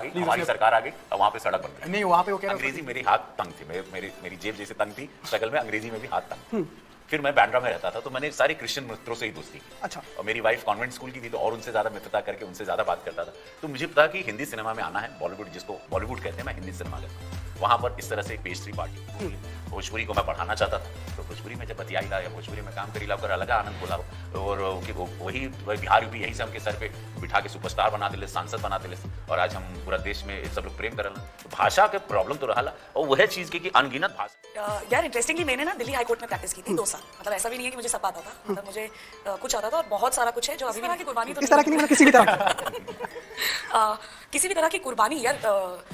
गई, हमारी सरकार आ गई और वहाँ पे सड़क बन गई। नहीं वहाँ पे वो कह रहा अंग्रेजी मेरी हाथ तंग थी, मेरी जेब जैसे तंग थी शक्ल में, अंग्रेजी में भी हाथ तंग। फिर मैं बैंड्रा में रहता था तो मैंने सारे क्रिश्चियन मित्रों से ही दोस्ती की। अच्छा। और मेरी वाइफ कॉन्वेंट स्कूल की थी तो और उनसे ज्यादा मित्रता करके उनसे ज्यादा बात करता था। तो मुझे पता कि हिंदी सिनेमा में आना है, बॉलीवुड जिसको बॉलीवुड कहते हैं, मैं हिंदी सिनेमा करता। वहां पर इस तरह से एक पेस्ट्री पार्टी, भोजपुरी को मैं पढ़ाना चाहता था तो भोजपुरी में जब बतियाई ला या भोजपुरी में काम करी ला कर अलग आनंद बोला। और वही बिहार यूपी यही से हमके सर पे बिठा के सुपरस्टार बना दिले, सांसद बना दिले और आज हम पूरा देश में सब लोग प्रेम करल। तो भाषा के प्रॉब्लम तो रहा और वह चीज की कि अनगिनत भाषा। यार इंटरेस्टिंगली मैंने ना दिल्ली हाई कोर्ट में प्रैक्टिस की थी 2 साल। मतलब ऐसा भी नहीं है कि मुझे सब आता था, मतलब मुझे कुछ आता था और बहुत सारा कुछ है जो अभी भी की कुर्बानी तो इस तरह की नहीं, मतलब किसी भी तरह किसी भी तरह की कुर्बानी यार।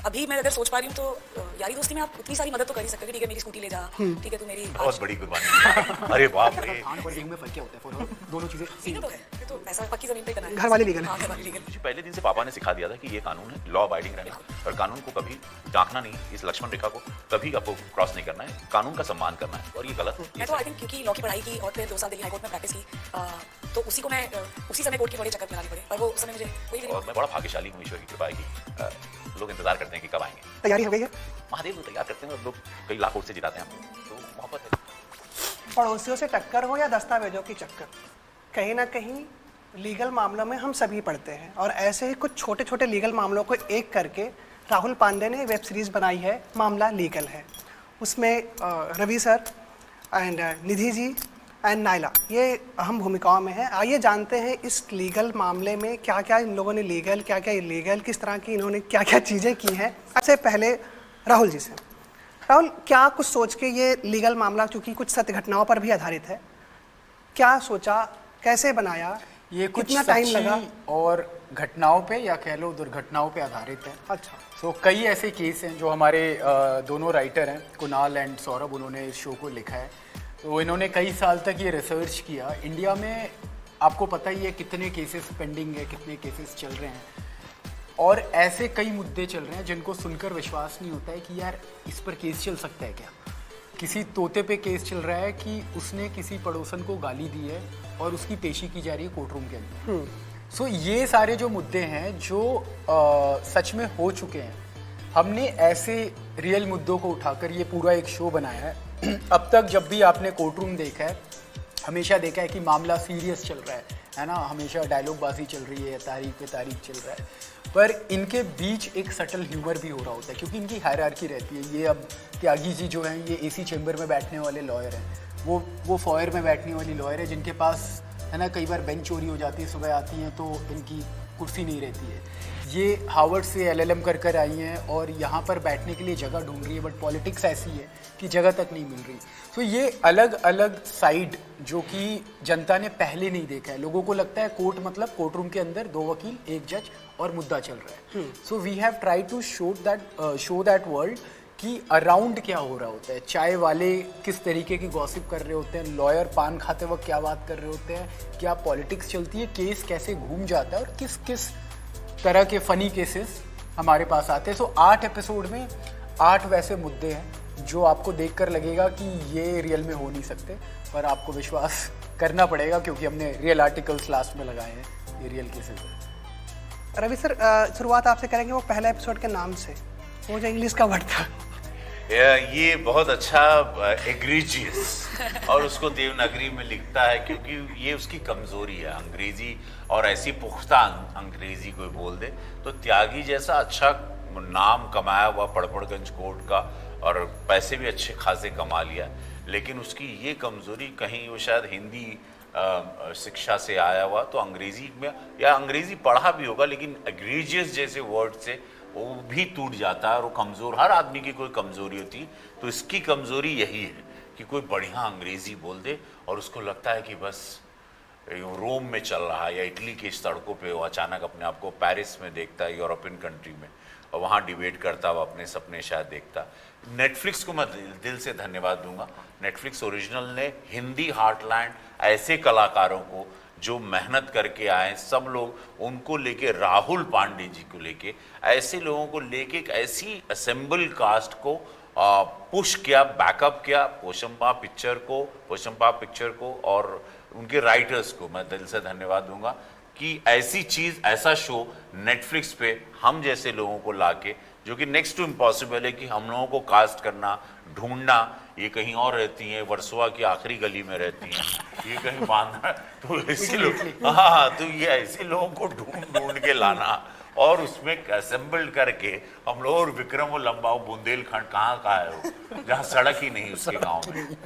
अभी मैं अगर सोच पा रही हूँ तो यारी दोस्ती में आप इतनी सारी मदद तो कर ही सकते हो। ठीक है मेरी स्कूटी ले जा, ठीक है तू मेरी बहुत बड़ी कुर्बानी। अरे बाप रे, खान और गेहूं में फर्क क्या होता है? दोनों चीजें सीधा तो है, ये तो ऐसा पक्की जमीन पे करना है। घर वाले लीगल हाँ, घर वाले लीगल। मुझे पहले दिन से पापा ने सिखा दिया था कि ये कानून है, लॉ अबाइडिंग रहना और कानून को कभी झांकना नहीं, इस लक्ष्मण रेखा को कभी आपको क्रॉस नहीं करना है, कानून का सम्मान करना है और ये गलत है। मैं तो आई थिंक क्योंकि लॉ की पढ़ाई की और फिर 2 साल दिल्ली हाई कोर्ट में प्रैक्टिस की तो उसी को मैं उसी समय कोर्ट की बड़े चक्कर में लानी पड़े और वो उस समय मुझे कोई भी और मैं बड़ा भाग्यशाली हूँ, ईश्वर की कृपा है कि लोग इंतजार करते हैं कि कब आएंगे। तैयारी हो गई है? महादेव को तैयार करते हैं और लोग कई लाख वोट से जिताते हैं हमको, तो मोहब्बत है। पड़ोसियों से टक्कर हो या दस्तावेजों की चक्कर, कहीं ना कहीं लीगल मामलों में हम सभी पढ़ते हैं और ऐसे ही कुछ छोटे छोटे लीगल मामलों को एक करके राहुल पांडे ने वेब सीरीज़ बनाई है, मामला लीगल है। उसमें Ravi sir and Nidhi ji and Naila ये अहम भूमिकाओं में है। आइए जानते हैं इस लीगल मामले में क्या क्या इन लोगों ने लीगल, क्या क्या इलीगल, किस तरह की इन्होंने क्या क्या चीज़ें की हैं। सबसे पहले राहुल जी से। राहुल, क्या कुछ सोच के ये लीगल मामला, चूँकि कुछ सत्य घटनाओं पर भी आधारित है, क्या सोचा, कैसे बनाया, ये कुछ कितना टाइम लगा? और घटनाओं पे या कह लो दुर्घटनाओं पे आधारित है। अच्छा। तो कई ऐसे केस हैं जो हमारे दोनों राइटर हैं, कुणाल एंड सौरभ, उन्होंने इस शो को लिखा है। तो इन्होंने कई साल तक ये रिसर्च किया। इंडिया में आपको पता ही है कितने केसेस पेंडिंग है, कितने केसेस चल रहे हैं और ऐसे कई मुद्दे चल रहे हैं जिनको सुनकर विश्वास नहीं होता है कि यार इस पर केस चल सकता है क्या। किसी तोते पे केस चल रहा है कि उसने किसी पड़ोसन को गाली दी है और उसकी पेशी की जा रही है कोर्ट रूम के अंदर। सो ये सारे जो मुद्दे हैं जो सच में हो चुके हैं, हमने ऐसे रियल मुद्दों को उठाकर ये पूरा एक शो बनाया है। अब तक जब भी आपने कोर्ट रूम देखा है, हमेशा देखा है कि मामला सीरियस चल रहा है ना, हमेशा डायलॉगबाजी चल रही है, तारीख पे तारीख चल रहा है, पर इनके बीच एक सटल ह्यूमर भी हो रहा होता है क्योंकि इनकी हायरार्की रहती है। ये अब त्यागी जी जो हैं, ये एसी चेंबर में बैठने वाले लॉयर हैं, वो फॉयर में बैठने वाली लॉयर है जिनके पास है ना कई बार बेंच चोरी हो जाती है, सुबह आती हैं तो इनकी कुर्सी नहीं रहती है। ये हार्वर्ड से LLM कर आई हैं और यहाँ पर बैठने के लिए जगह ढूंढ रही है, बट पॉलिटिक्स ऐसी है कि जगह तक नहीं मिल रही। तो ये अलग अलग साइड जो कि जनता ने पहले नहीं देखा है। लोगों को लगता है कोर्ट मतलब कोर्ट रूम के अंदर 2 वकील, 1 जज और मुद्दा चल रहा है। So we have try to show that world कि अराउंड क्या हो रहा होता है। चाय वाले किस तरीके की गॉसिप कर रहे होते हैं, लॉयर पान खाते वक्त क्या बात कर रहे होते हैं, क्या पॉलिटिक्स चलती है, केस कैसे घूम जाता है और किस किस तरह के फनी केसेस हमारे पास आते हैं। सो 8 एपिसोड में 8 वैसे मुद्दे हैं जो आपको देखकर लगेगा कि ये रियल में हो नहीं सकते, पर आपको विश्वास करना पड़ेगा क्योंकि हमने रियल आर्टिकल्स लास्ट में लगाए हैं, ये रियल केसेस हैं। रवि सर, शुरुआत आपसे करेंगे वो पहले एपिसोड के नाम से, वो जो इंग्लिश का वर्ड था। ये बहुत अच्छा एग्रीजियस और उसको देवनागरी में लिखता है क्योंकि ये उसकी कमजोरी है। अंग्रेजी और ऐसी पुख्ता अंग्रेजी कोई बोल दे तो त्यागी जैसा अच्छा नाम कमाया हुआ पड़पड़गंज कोर्ट का और पैसे भी अच्छे खासे कमा लिया, लेकिन उसकी ये कमजोरी कहीं वो शायद हिंदी शिक्षा से आया हुआ तो अंग्रेजी में या अंग्रेजी पढ़ा भी होगा लेकिन एग्रीजियस जैसे वर्ड से वो भी टूट जाता है और वो कमज़ोर, हर आदमी की कोई कमज़ोरी होती है। तो इसकी कमज़ोरी यही है कि कोई बढ़िया अंग्रेज़ी बोल दे और उसको लगता है कि बस रोम में चल रहा है या इटली की सड़कों पे वो अचानक अपने आप को पेरिस में देखता है, यूरोपियन कंट्री में, और वहाँ डिबेट करता हुआ अपने सपने शायद देखता। नेटफ्लिक्स को मैं दिल से धन्यवाद दूंगा। नेटफ्लिक्स ओरिजिनल ने हिंदी हार्टलैंड ऐसे कलाकारों को जो मेहनत करके आए, सब लोग उनको लेके, राहुल पांडे जी को लेके, ऐसे लोगों को लेके एक ऐसी असेंबल कास्ट को पुश किया, बैकअप किया पोशंपा पिक्चर को और उनके राइटर्स को मैं दिल से धन्यवाद दूंगा। कि ऐसी चीज, ऐसा शो नेटफ्लिक्स पे हम जैसे लोगों को लाके, जो कि नेक्स्ट टू इम्पॉसिबल है कि हम लोगों को कास्ट करना, ढूंढना, ये कहीं और रहती हैं, वर्सोवा की आखिरी गली में रहती हैं, ये कहीं बांधा, तो ऐसे लोग, हाँ, तो ये ऐसे लोगों को ढूंढ ढूंढ के लाना और उसमें असेंबल्ड करके हम लोग, और विक्रम वो लंबा बुंदेलखंड कहाँ है वो, जहाँ सड़क ही नहीं उसके गांव में,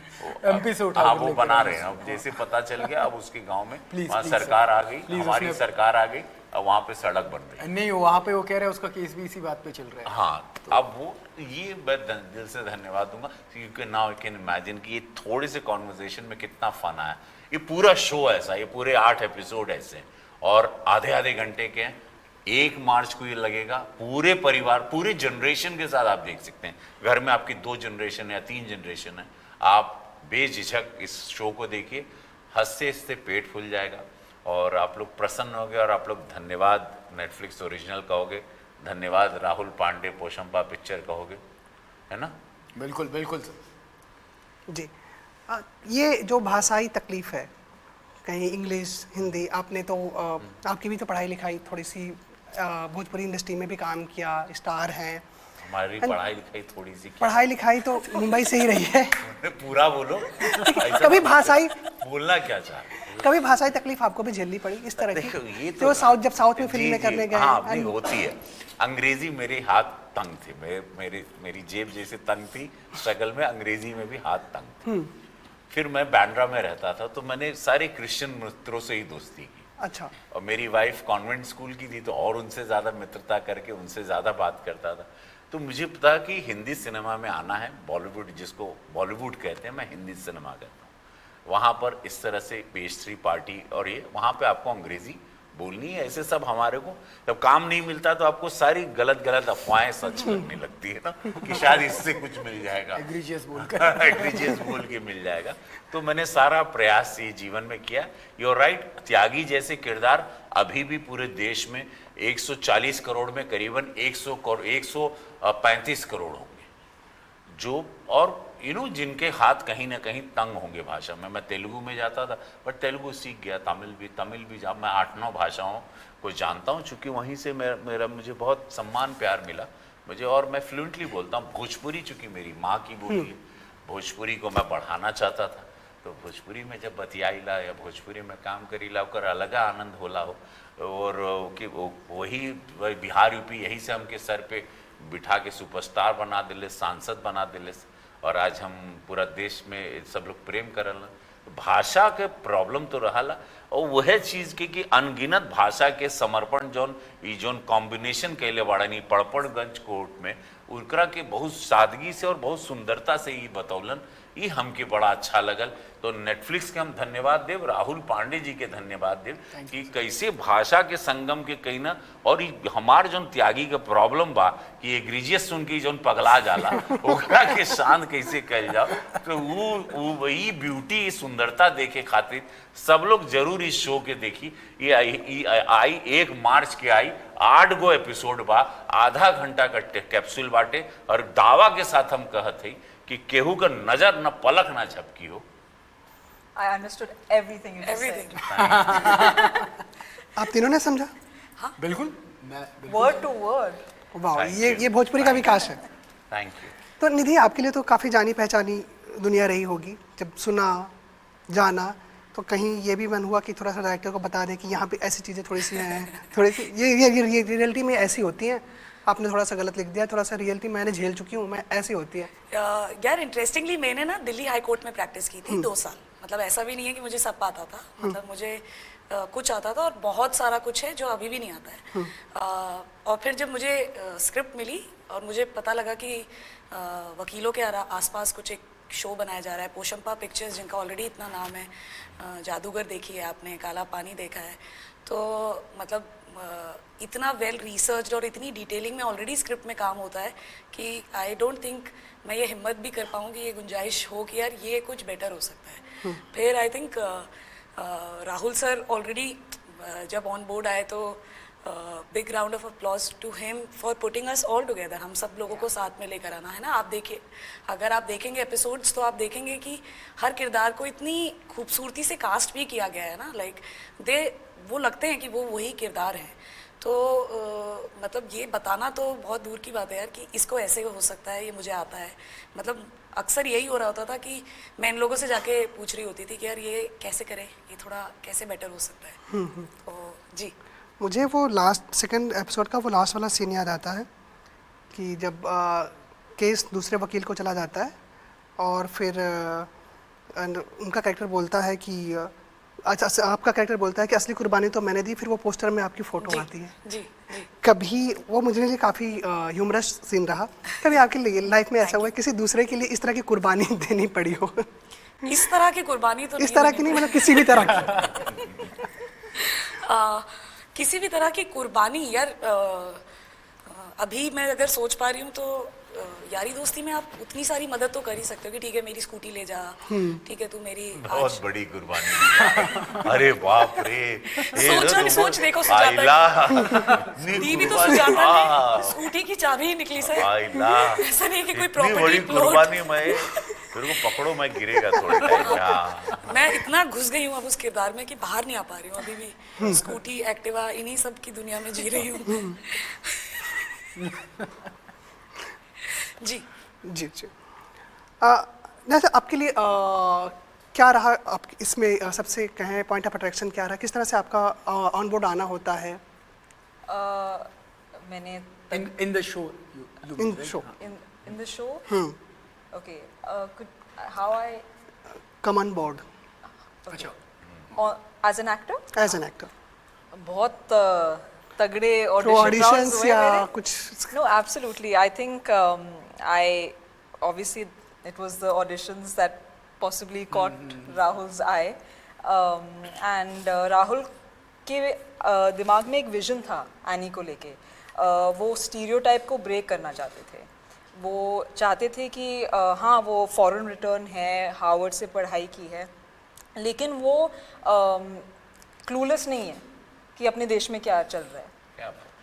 MP से उठा हाँ के वो लेकर बना रहे हैं अब, जैसे पता चल गया अब उसके गांव में Please, वहाँ please, सरकार आ गई, Please, हमारी उसमें- सरकार आ गई, अब वहाँ पे सड़क बन रही है। नहीं, वहाँ पे वो कह रहे हैं उसका केस भी इसी बात पे चल रहा है। हाँ, अब वो, ये मैं दिल से धन्यवाद दूंगा, क्योंकि नाउ आई कैन इमेजिन कि ये थोड़े से कॉन्वर्सेशन में कितना फन आया। ये पूरा शो ऐसा, ये पूरे 8 एपिसोड ऐसे हैं और आधे आधे घंटे के हैं। 1 मार्च को ये लगेगा, पूरे परिवार, पूरे जनरेशन के साथ आप देख सकते हैं। घर में आपकी 2 जनरेशन या 3 जनरेशन है, आप बेझिझक इस शो को देखिए, हंसते हंसते पेट फूल जाएगा और आप लोग प्रसन्न होंगे और आप लोग धन्यवाद नेटफ्लिक्स ओरिजिनल कहोगे, धन्यवाद राहुल पांडे पोशंपा पिक्चर कहोगे, है ना? बिल्कुल बिल्कुल सर। जी। ये जो भाषाई तकलीफ है, कहीं इंग्लिश, हिंदी, आपने तो आपकी भी तो पढ़ाई लिखाई थोड़ी सी, भोजपुरी इंडस्ट्री में भी काम किया, स्टार हैं। हमारी पढ़ाई लिखाई थोड़ी सी क्या? पढ़ाई लिखाई तो मुंबई से ही रही है। पूरा बोलो, ऐसा कभी भाषाई बोलना क्या चाह रहे हो? कभी भाषाई तकलीफ आपको भी झेलनी पड़ी इस तरह देखो, की? ये तो जो साउथ, जब साउथ में जी, फिल्में जी, करने गए, हाँ, नहीं होती है। अंग्रेजी मेरे हाथ तंग थे, मेरी जेब जैसे तंग थी, स्ट्रगल में अंग्रेजी में भी हाथ तंग थे। फिर मैं बांद्रा में रहता था, तो मैंने सारे क्रिश्चियन मित्रों से ही दोस्ती की, अच्छा, और मेरी वाइफ कॉन्वेंट स्कूल की थी, तो और उनसे ज़्यादा मित्रता करके उनसे ज़्यादा बात करता था। तो मुझे पता कि हिंदी सिनेमा में आना है, बॉलीवुड, जिसको बॉलीवुड कहते हैं, मैं हिंदी सिनेमा कहता हूँ। वहाँ पर इस तरह से पेस्ट्री पार्टी, और ये वहाँ पे आपको अंग्रेज़ी बोलनी है, ऐसे सब हमारे को जब काम नहीं मिलता तो आपको सारी गलत गलत अफवाहें सच लगने लगती है ना, कि शायद इससे कुछ मिल जाएगा, एग्रीजियस बोलकर एग्रीजियस बोल के मिल जाएगा। तो मैंने सारा प्रयास ये जीवन में किया। यू आर राइट, त्यागी जैसे किरदार अभी भी पूरे देश में 140 करोड़ में करीबन 135 करोड़ होंगे, जो, और जिनके हाथ कहीं ना कहीं तंग होंगे भाषा में। मैं तेलुगु में जाता था, बट तेलुगु सीख गया, तमिल भी जब मैं 8-9 भाषाओं को जानता हूँ, चूँकि वहीं से मेरा मुझे बहुत सम्मान प्यार मिला मुझे, और मैं फ्लुएंटली बोलता हूँ। भोजपुरी चूँकि मेरी माँ की बोली है, भोजपुरी को मैं बढ़ाना चाहता था, तो भोजपुरी में जब बतियाईला या भोजपुरी में काम करीला, ओकर अलग आनंद होला हो, और कि वही बिहार यूपी यही से हमके सर पे बिठा के सुपरस्टार बना दिले, सांसद बना दिले, और आज हम पूरा देश में सब लोग प्रेम करल। भाषा के प्रॉब्लम तो रहला, और वह चीज़ के कि अनगिनत भाषा के समर्पण जोन कॉम्बिनेशन कैले बाड़नी पड़पड़गंज कोर्ट में, उनकरा के बहुत सादगी से और बहुत सुंदरता से ये बतौलन, ये हमके बड़ा अच्छा लगल। तो नेटफ्लिक्स के हम धन्यवाद देव, राहुल पांडे जी के धन्यवाद देव कि कैसे भाषा के संगम के कहीं ना, और हमार जो त्यागी के प्रॉब्लम बा कि एग्रीजियस सुन के जो पगला जाला ओकरा के शांत कैसे कल जाओ, तो वो वही ब्यूटी, सुंदरता देखे खातिर सब लोग जरूर इस शो के देखी। ये आई 1 मार्च के आई, 8 गो एपिसोड बा, आधा घंटा का कैप्सूल बाटे, और दावा के साथ हम कहत हई कि केहू का नजर न पलक ना झपकी हो। I understood everything you just Everything. said. आप तीनों ने समझा? बिल्कुल, मैं Word to word. वाह, Thank ये you. ये भोजपुरी का विकास है। Thank you. तो निधि, आपके लिए तो काफ़ी जानी पहचानी दुनिया रही होगी, जब सुना जाना तो कहीं ये भी मन हुआ कि थोड़ा सा डायरेक्टर को बता दें कि यहाँ पे ऐसी चीज़ें थोड़ी सी हैं, थोड़ी सी ये रियलिटी में ऐसी होती हैं, आपने थोड़ा सा गलत लिख दिया, थोड़ा सा रियलिटी मैंने झेल चुकी हूँ मैं, ऐसी होती है। यार इंटरेस्टिंगली मैंने ना दिल्ली हाई कोर्ट में प्रैक्टिस की थी 2 साल। मतलब ऐसा भी नहीं है कि मुझे सब आता था, मतलब मुझे कुछ आता था, और बहुत सारा कुछ है जो अभी भी नहीं आता है। और फिर जब मुझे स्क्रिप्ट मिली और मुझे पता लगा कि वकीलों के आसपास कुछ एक शो बनाया जा रहा है, पोशंपा पिक्चर्स जिनका ऑलरेडी इतना नाम है, जादूगर देखी है आपने, काला पानी देखा है, तो मतलब इतना वेल रिसर्च और इतनी डिटेलिंग में ऑलरेडी स्क्रिप्ट में काम होता है कि आई डोंट थिंक मैं ये हिम्मत भी कर पाऊँ कि ये गुंजाइश हो कि यार ये कुछ बेटर हो सकता है। फिर I think Rahul sir already जब ऑन बोर्ड आए तो big round of applause to him for putting us all together, हम सब लोगों को साथ में लेकर आना है ना। आप देखिए, अगर आप देखेंगे एपिसोड्स तो आप देखेंगे कि हर किरदार को इतनी खूबसूरती से कास्ट भी किया गया है ना, लाइक वो लगते हैं कि वो वही किरदार हैं। तो मतलब ये बताना तो बहुत दूर की बात है यार कि इसको ऐसे हो सकता है, ये मुझे आता है। मतलब अक्सर यही हो रहा होता था कि मैं इन लोगों से जाके पूछ रही होती थी कि यार ये कैसे करें, ये थोड़ा कैसे बेटर हो सकता है। तो जी, मुझे वो लास्ट सेकंड एपिसोड का वो लास्ट वाला सीन याद आता है कि जब केस दूसरे वकील को चला जाता है और फिर उनका कैरेक्टर बोलता है कि अच्छा, आपका कैरेक्टर बोलता है कि असली कुर्बानी तो मैंने दी, फिर वो पोस्टर में आपकी फ़ोटो जी, आती है। जी, जी। कभी वो मुझे लिए काफ़ी ह्यूमरस सीन रहा, कभी आपके लिए लाइफ में ऐसा हुआ है किसी दूसरे के लिए इस तरह की कुर्बानी देनी पड़ी हो? इस तरह की कुर्बानी तो इस तरह की नहीं, मतलब किसी भी तरह की। किसी भी तरह की कुर्बानी यार, अभी मैं अगर सोच पा रही हूँ तो यारी दोस्ती में आप उतनी सारी मदद तो कर ही सकते हो कि ठीक है मेरी स्कूटी ले जा, ठीक है तू मेरी बहुत बड़ी कुर्बानी दी। अरे बाप रे, सोच देखो सुजाता दी भी तो सुजाता ने स्कूटी की चाबी ही निकली सर। ऐसा नहीं कि कोई प्रॉपर्टी बड़ी कुर्बानी, मैं तेरे को पकड़ो, मैं गिरेगा थोड़े टाइम में। हाँ, मैं इतना घुस गई हूँ अब उस किरदार में कि बाहर नहीं आ पा रही हूँ अभी भी। स्कूटी, एक्टिवा, इन्हीं सब की दुनिया में जी रही हूँ। जी जी जी। जैसे आपके लिए क्या रहा आप इसमें सबसे कहें पॉइंट ऑफ अट्रैक्शन क्या रहा, किस तरह से आपका ऑन बोर्ड आना होता है? मैंने in the show in show in the show. Okay. How I come on board as an actor? As an actor? बहुत तगड़े थ्रू audition rounds ऑडिशंस हुए या मेरे। कुछ? No, absolutely. I think I obviously it was the auditions that possibly caught Rahul's eye, and Rahul के दिमाग में एक विजन था एनी को लेके। वो स्टीरियोटाइप को ब्रेक करना चाहते थे। वो चाहते थे कि हाँ वो फॉरेन रिटर्न है, हार्वर्ड से पढ़ाई की है, लेकिन वो क्लूलेस नहीं है कि अपने देश में क्या चल रहा है।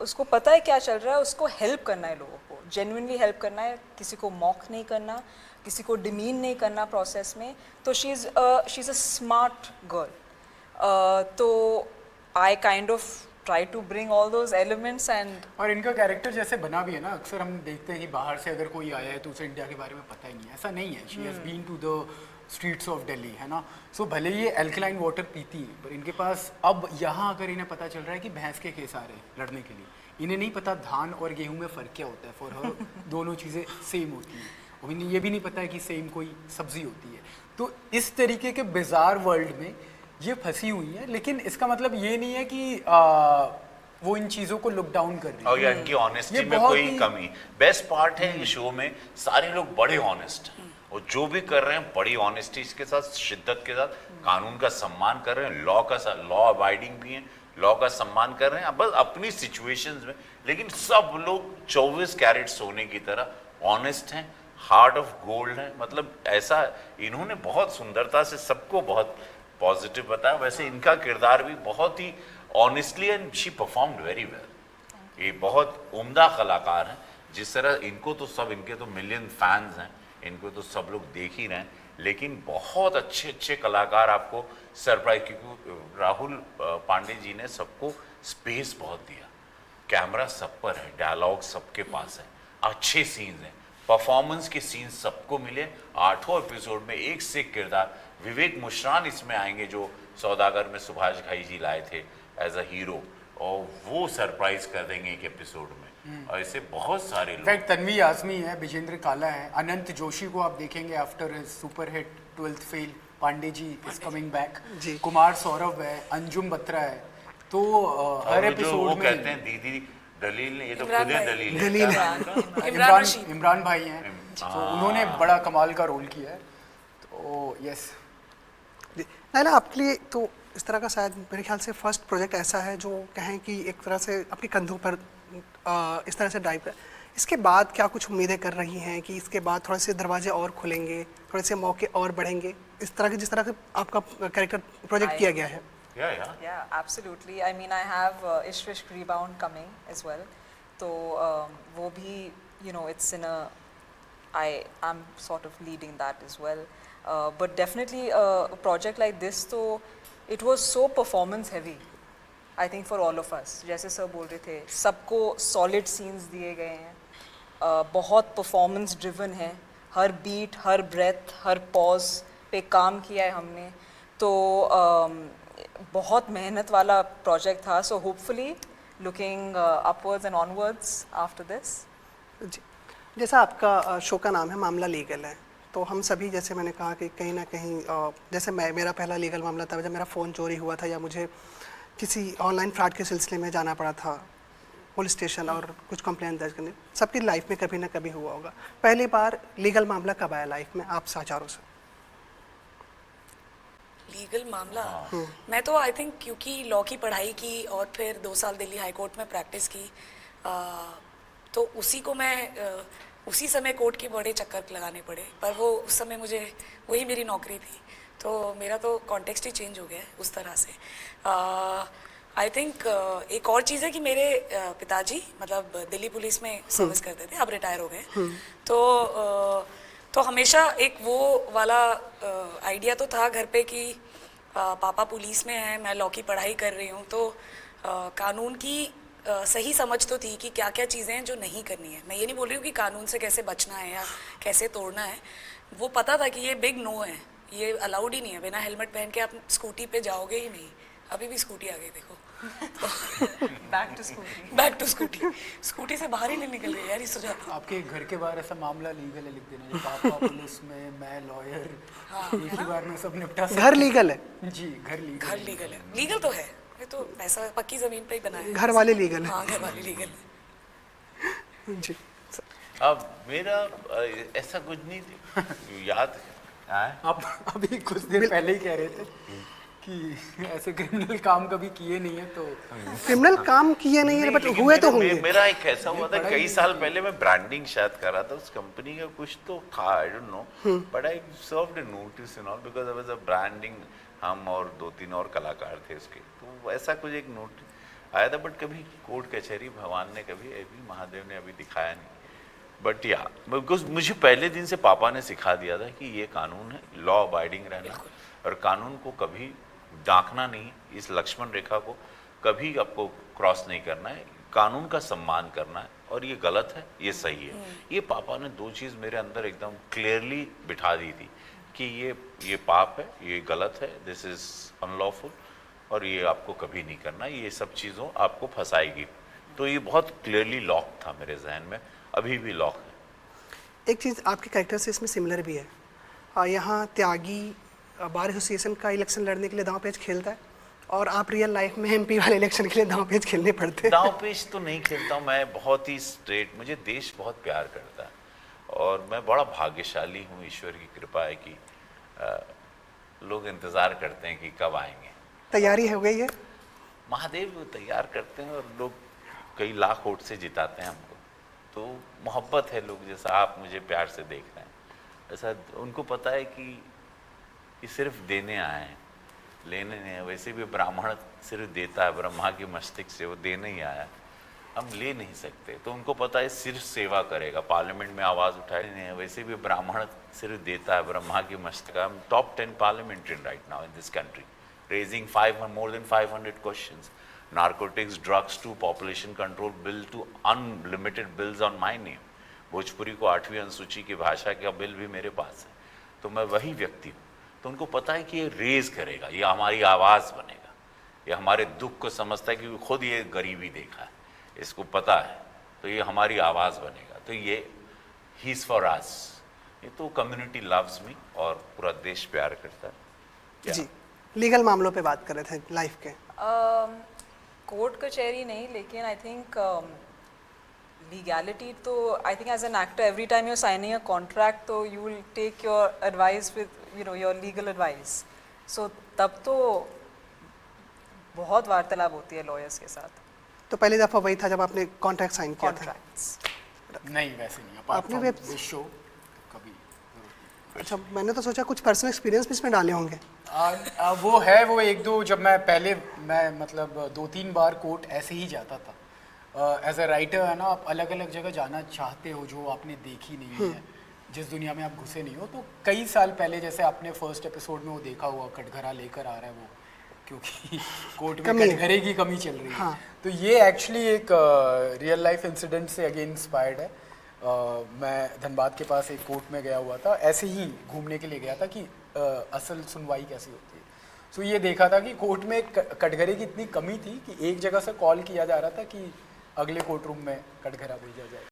उसको पता है क्या चल रहा है, उसको हेल्प करना है, लोगों को जेन्युइनली हेल्प करना है, किसी को मॉक नहीं करना, किसी को डिमीन नहीं करना प्रोसेस में। तो she is a smart girl. तो I kind of try to bring all those elements and और इनका कैरेक्टर जैसे बना भी है ना, अक्सर हम देखते हैं कि बाहर से अगर कोई आया है तो उसे इंडिया के बारे में पता ही नहीं है। ऐसा नहीं है, she has been to the streets of Delhi, है ना। सो भले ये एल्कलाइन वाटर पीती है, पर इनके पास अब यहाँ अगर इन्हें पता चल रहा है कि भैंस के केस आ रहे हैं लड़ने के लिए, इन्हें नहीं पता धान और गेहूं में फ़र्क क्या होता है। फॉर हर दोनों चीज़ें सेम होती हैं, और इन्हें ये भी नहीं पता है कि सेम कोई सब्जी होती है। तो इस तरीके के बिजार वर्ल्ड में ये फंसी हुई है, लेकिन इसका मतलब ये नहीं है कि वो इन चीज़ों को लुक डाउन कर रही है। और या इनकी ऑनेस्टी ये में बहुत कोई ही- कमी। बेस्ट पार्ट है इस शो में, सारे लोग बड़े ऑनेस्ट हैं और जो भी कर रहे हैं बड़ी ऑनेस्टी के साथ, शिद्दत के साथ कानून का सम्मान कर रहे हैं, लॉ अबाइडिंग भी हैं, लॉ का सम्मान कर रहे हैं बस अपनी सिचुएशंस में। लेकिन सब लोग 24 कैरेट सोने की तरह ऑनेस्ट हैं, हार्ट ऑफ गोल्ड है। मतलब ऐसा इन्होंने बहुत सुंदरता से सबको बहुत पॉजिटिव बताया। वैसे इनका किरदार भी बहुत ही honestly and she performed very well. ये बहुत उम्दा कलाकार हैं। जिस तरह इनको तो सब, इनके तो मिलियन फैंस हैं, इनको तो सब लोग देख ही रहे हैं, लेकिन बहुत अच्छे अच्छे कलाकार आपको सरप्राइज, क्योंकि राहुल पांडे जी ने सबको स्पेस बहुत दिया। कैमरा सब पर है, डायलॉग सबके पास है, अच्छे सीन्स हैं, परफॉर्मेंस के सीन्स सबको मिले। 8वां एपिसोड में एक से एक किरदार। विवेक मुश्रान इसमें आएंगे जो सौदागर में सुभाष घाई जी लाए थे एज अ हीरो, और वो सरप्राइज कर देंगे एक एपिसोड में। और ऐसे बहुत सारे लोग। इनफैक्ट तन्वी आज़मी है, विजेंद्र काला है, अनंत जोशी को आप देखेंगे after his super hit 12th fail, Pandey ji is coming back, Kumar Saurabh है, अंजुम बत्रा है। तो हर और जो एपिसोड वो में कहते हैं दीदी दलील ने, ये तो इमरान खुद है भाई। दलील दलील है। है। इमरान भाई हैं, तो उन्होंने बड़ा कमाल का रोल किया है। तो यस, नायला आपके लिए तो इस तरह का शायद मेरे ख्याल से फर्स्ट प्रोजेक्ट ऐसा है जो कहें कि एक तरह से अपनी कंधों पर इस तरह से ड्राइव कर। इसके बाद क्या कुछ उम्मीदें कर रही हैं कि इसके बाद थोड़े से दरवाजे और खुलेंगे, थोड़े से मौके और बढ़ेंगे, इस तरह के जिस तरह से आपका कैरेक्टर प्रोजेक्ट किया गया है? Yeah, absolutely. I mean, I have Ishwish Rebound coming as well. So, वो भी, you know, it's in a, I'm sort of leading that as well. But definitely a project like this, so it was so performance heavy. I think for all of us, जैसे sir बोल रहे थे, सबको solid scenes दिए गए हैं, बहुत performance driven है, हर बीट, हर ब्रेथ, हर पॉज पे काम किया है हमने, तो बहुत मेहनत वाला प्रोजेक्ट था. So hopefully looking upwards and onwards after this. जी, जैसा आपका शो का नाम है मामला लीगल है, तो हम सभी, जैसे मैंने कहा कि कहीं ना कहीं जैसे मेरा पहला लीगल मामला था जब मेरा फ़ोन चोरी हुआ था, या मुझे किसी ऑनलाइन फ्रॉड के सिलसिले में जाना पड़ा था पुलिस स्टेशन और कुछ कंप्लेंट दर्ज करने. सबकी लाइफ में कभी ना कभी हुआ होगा. पहली बार लीगल मामला कब आया लाइफ में आप साचारों से? लीगल मामला, मैं तो आई थिंक क्योंकि लॉ की पढ़ाई की और फिर 2 साल दिल्ली हाई कोर्ट में प्रैक्टिस की, तो उसी को मैं उसी समय कोर्ट के बड़े चक्कर लगाने पड़े, पर वो उस समय मुझे वही मेरी नौकरी थी, तो मेरा तो कॉन्टेक्स्ट ही चेंज हो गया है उस तरह से. आई थिंक एक और चीज़ है कि मेरे पिताजी मतलब दिल्ली पुलिस में सर्विस करते थे, अब रिटायर हो गए, तो हमेशा एक वो वाला आइडिया तो था घर पे कि पापा पुलिस में हैं, मैं लॉ की पढ़ाई कर रही हूँ, तो कानून की सही समझ तो थी कि क्या क्या चीज़ें हैं जो नहीं करनी है. मैं ये नहीं बोल रही हूँ कि कानून से कैसे बचना है या कैसे तोड़ना है, वो पता था कि ये बिग नो है, ये अलाउड ही नहीं है, बिना हेलमेट पहन के आप स्कूटी पे जाओगे ही नहीं. अभी भी स्कूटी आ गई देखो. Back to scooty. Back to scooty, scooty से बाहर ही नहीं निकल रही यार, इस वजह. आपके घर के बाहर ऐसा मामला लीगल है लिख देना, जो पापा पुलिस में, मैं लॉयर, एक ही बार में सब निपटा सकते. घर लीगल है? जी, घर लीगल. घर लीगल है, लीगल तो है, ये तो ऐसा पक्की जमीन पे ही बना है. घर वाले लीगल है? हाँ, घर वाले लीगल है. जी. अब मेरा ऐसा कुछ नहीं थी, याद है आप अभी कुछ देर पहले ही कह रहे थे कि ऐसे क्रिमिनल काम कभी किए नहीं है, तो क्रिमिनल काम किए नहीं है, बट लेकिन हुए तो मेरा- होंगे. मेरा एक ऐसा हुआ था कई साल पहले, मैं ब्रांडिंग शायद कर रहा था उस कंपनी का, कुछ तो था, I don't know, but I served a notice and all because I was a branding, हम और 2-3 और कलाकार थे उसके, तो ऐसा कुछ एक नोटिस आया था, बट कभी कोर्ट कचहरी भगवान ने कभी महादेव ने अभी दिखाया नहीं. बट या बिकॉज मुझे पहले दिन से पापा ने सिखा दिया था कि ये कानून है, लॉ अबाइडिंग रहना, और कानून को कभी दांकना नहीं, इस लक्ष्मण रेखा को कभी आपको क्रॉस नहीं करना है, कानून का सम्मान करना है, और ये गलत है, ये सही है. ये पापा ने 2 चीज़ मेरे अंदर एकदम क्लियरली बिठा दी थी कि ये पाप है, ये गलत है, दिस इज़ अनलॉफुल, और ये आपको कभी नहीं करना, ये सब चीज़ों आपको फंसाएगी. तो ये बहुत क्लियरली लॉक था मेरे जहन में, अभी भी लॉक है. एक चीज़ आपके कैरेक्टर से इसमें सिमिलर भी है. यहाँ त्यागी बार एसोसिएशन का इलेक्शन लड़ने के लिए दांव पेच खेलता है, और आप रियल लाइफ में एमपी वाले इलेक्शन के लिए दांव पेच खेलने पड़ते हैं. दांव पेच तो नहीं खेलता हूँ मैं, बहुत ही स्ट्रेट, मुझे देश बहुत प्यार करता है, और मैं बड़ा भाग्यशाली हूँ, ईश्वर की कृपा है कि लोग इंतज़ार करते हैं कि कब आएंगे. तैयारी हो गई है? महादेव तैयार करते हैं, और लोग कई लाख वोट से जिताते हैं हमको, तो मोहब्बत है. लोग जैसा आप मुझे प्यार से देख रहे हैं, ऐसा उनको पता है कि सिर्फ देने आए हैं, लेने नहीं है. वैसे भी ब्राह्मण सिर्फ देता है, ब्रह्मा की मस्तिष्क से, वो देने ही आया, हम ले नहीं सकते. तो उनको पता है सिर्फ सेवा करेगा, पार्लियामेंट में आवाज़ उठाए नहीं है. वैसे भी ब्राह्मण सिर्फ देता है, ब्रह्मा की मस्तिष्क. हम top 10 parliamentarian right now in this country, raising more than 500 questions, narcotics, drugs to population control bill to unlimited bills on my name. Bhojpuri को 8वीं अनुसूची की भाषा का बिल भी मेरे पास है. तो मैं वही व्यक्ति हूँ. तो उनको पता है कि ये रेज करेगा, ये हमारी आवाज़ बनेगा, ये हमारे दुख को समझता है कि खुद ये गरीबी देखा है, इसको पता है, तो ये हमारी आवाज़ बनेगा. तो ये ही इज़ फॉर अस. ये तो कम्युनिटी लव्स मी, और पूरा देश प्यार करता है. जी. लीगल मामलों पे बात कर रहे थे लाइफ के. कोर्ट कचहरी नहीं, लेकिन आई थिंक लीगैलिटी तो I think as an actor every time you signing a contract, तो you will take your advice with your legal advice. So तब तो बहुत वार्तालाप होती है लॉयर्स के साथ. तो पहली दफ़ा वही था जब आपने कॉन्ट्रैक्ट साइन किया था? कॉन्ट्रैक्ट्स नहीं, वैसे नहीं. आपने वेब शो कभी. अच्छा, मैंने तो सोचा कुछ पर्सनल एक्सपीरियंस भी इसमें डाले होंगे. वो है, वो 1-2 जब मैं मतलब 2-3 बार कोर्ट ऐसे ही जाता था. एज अ राइटर है ना, आप अलग अलग जगह जाना चाहते हो जो आपने देखी नहीं है, जिस दुनिया में आप घुसे नहीं हो. तो कई साल पहले, जैसे आपने फर्स्ट एपिसोड में वो देखा हुआ, कटघरा लेकर आ रहा है वो, क्योंकि कोर्ट में कमी है। कटघरे की कमी चल रही है। हाँ। तो ये एक्चुअली एक रियल लाइफ इंसिडेंट से अगेन इंस्पायर्ड है। मैं धनबाद के पास एक कोर्ट में गया हुआ था, ऐसे ही घूमने के लिए गया था कि असल सुनवाई कैसी होती है। सो ये देखा था कि कोर्ट में कटघरे की इतनी कमी थी कि एक जगह से कॉल किया जा रहा था कि अगले कोर्ट रूम में कटघरा भेजा जाए।